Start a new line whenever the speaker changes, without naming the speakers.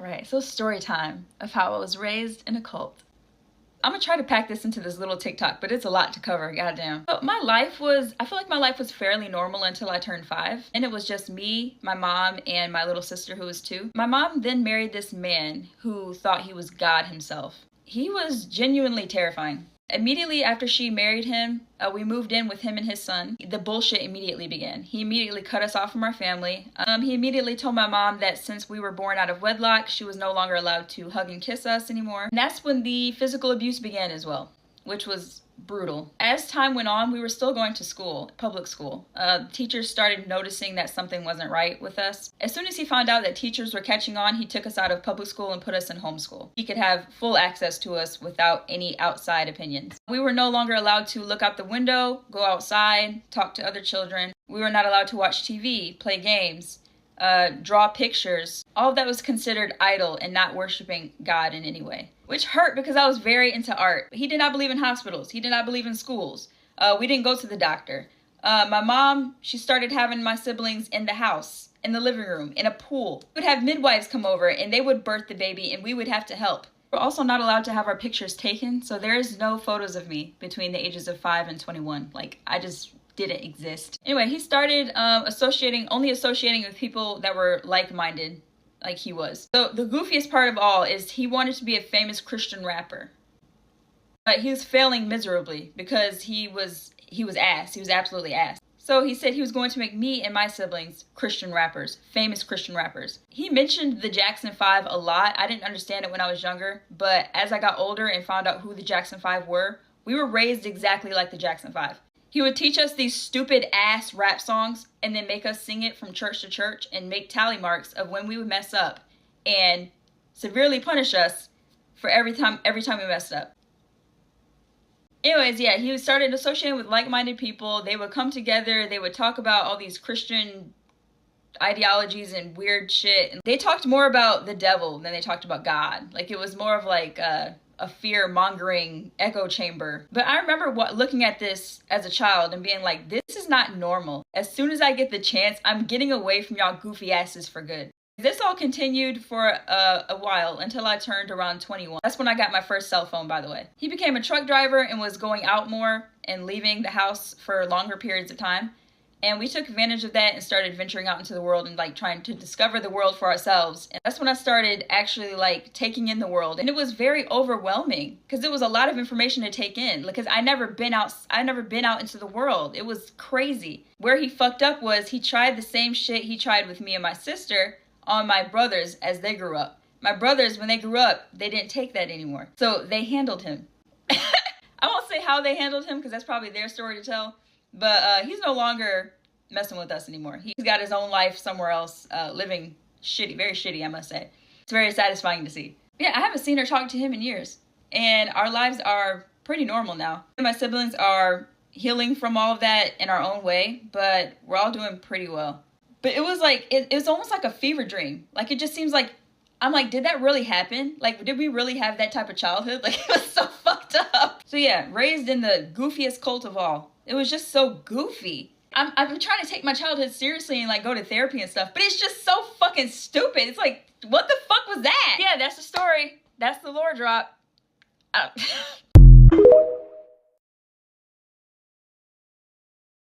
right, so story time of how I was raised in a cult. I'm gonna try to pack this into this little TikTok, but it's a lot to cover, goddamn. But I feel like my life was fairly normal until I turned 5. And it was just me, my mom, and my little sister who was 2. My mom then married this man who thought he was God himself. He was genuinely terrifying. Immediately after she married him, we moved in with him and his son. The bullshit immediately began. He immediately cut us off from our family. He immediately told my mom that since we were born out of wedlock, she was no longer allowed to hug and kiss us anymore. And that's when the physical abuse began as well, which was brutal. As time went on, we were still going to school, public school. Teachers started noticing that something wasn't right with us. As soon as he found out that teachers were catching on, he took us out of public school and put us in homeschool. He could have full access to us without any outside opinions. We were no longer allowed to look out the window, go outside, talk to other children. We were not allowed to watch TV, play games, draw pictures. All of that was considered idle and not worshiping God in any way. Which hurt because I was very into art. He did not believe in hospitals. He did not believe in schools. We didn't go to the doctor. My mom, she started having my siblings in the house, in the living room, in a pool. We would have midwives come over and they would birth the baby and we would have to help. We're also not allowed to have our pictures taken, so there is no photos of me between the ages of 5 and 21. Like, I just didn't exist. Anyway, he started only associating with people that were like-minded, like he was. So the goofiest part of all is he wanted to be a famous Christian rapper. But he was failing miserably because he was ass. He was absolutely ass. So he said he was going to make me and my siblings Christian rappers, famous Christian rappers. He mentioned the Jackson 5 a lot. I didn't understand it when I was younger, but as I got older and found out who the Jackson 5 were, we were raised exactly like the Jackson 5. He would teach us these stupid ass rap songs and then make us sing it from church to church and make tally marks of when we would mess up and severely punish us for every time we messed up. Anyways, yeah, he started associating with like-minded people. They would come together. They would talk about all these Christian ideologies and weird shit. And they talked more about the devil than they talked about God. Like, it was more of like a fear-mongering echo chamber. But I remember looking at this as a child and being like, this is not normal. As soon as I get the chance, I'm getting away from y'all goofy asses for good. This all continued for a while until I turned around 21. That's when I got my first cell phone, by the way. He became a truck driver and was going out more and leaving the house for longer periods of time. And we took advantage of that and started venturing out into the world and like trying to discover the world for ourselves. And that's when I started actually like taking in the world. And it was very overwhelming because it was a lot of information to take in because I never been out into the world. It was crazy. Where he fucked up was he tried the same shit he tried with me and my sister on my brothers as they grew up. My brothers, when they grew up, they didn't take that anymore. So they handled him. I won't say how they handled him because that's probably their story to tell. But he's no longer messing with us anymore. He's got his own life somewhere else, living shitty, very shitty, I must say. It's very satisfying to see. Yeah, I haven't seen or talked to him in years. And our lives are pretty normal now. My siblings are healing from all of that in our own way, but we're all doing pretty well. But it was like, it was almost like a fever dream. Like, it just seems like, I'm like, did that really happen? Like, did we really have that type of childhood? Like, it was so fucked up. So yeah, raised in the goofiest cult of all. It was just so goofy. I've been trying to take my childhood seriously and like go to therapy and stuff, but it's just so fucking stupid. It's like, what the fuck was that? Yeah, that's the story. That's the lore drop.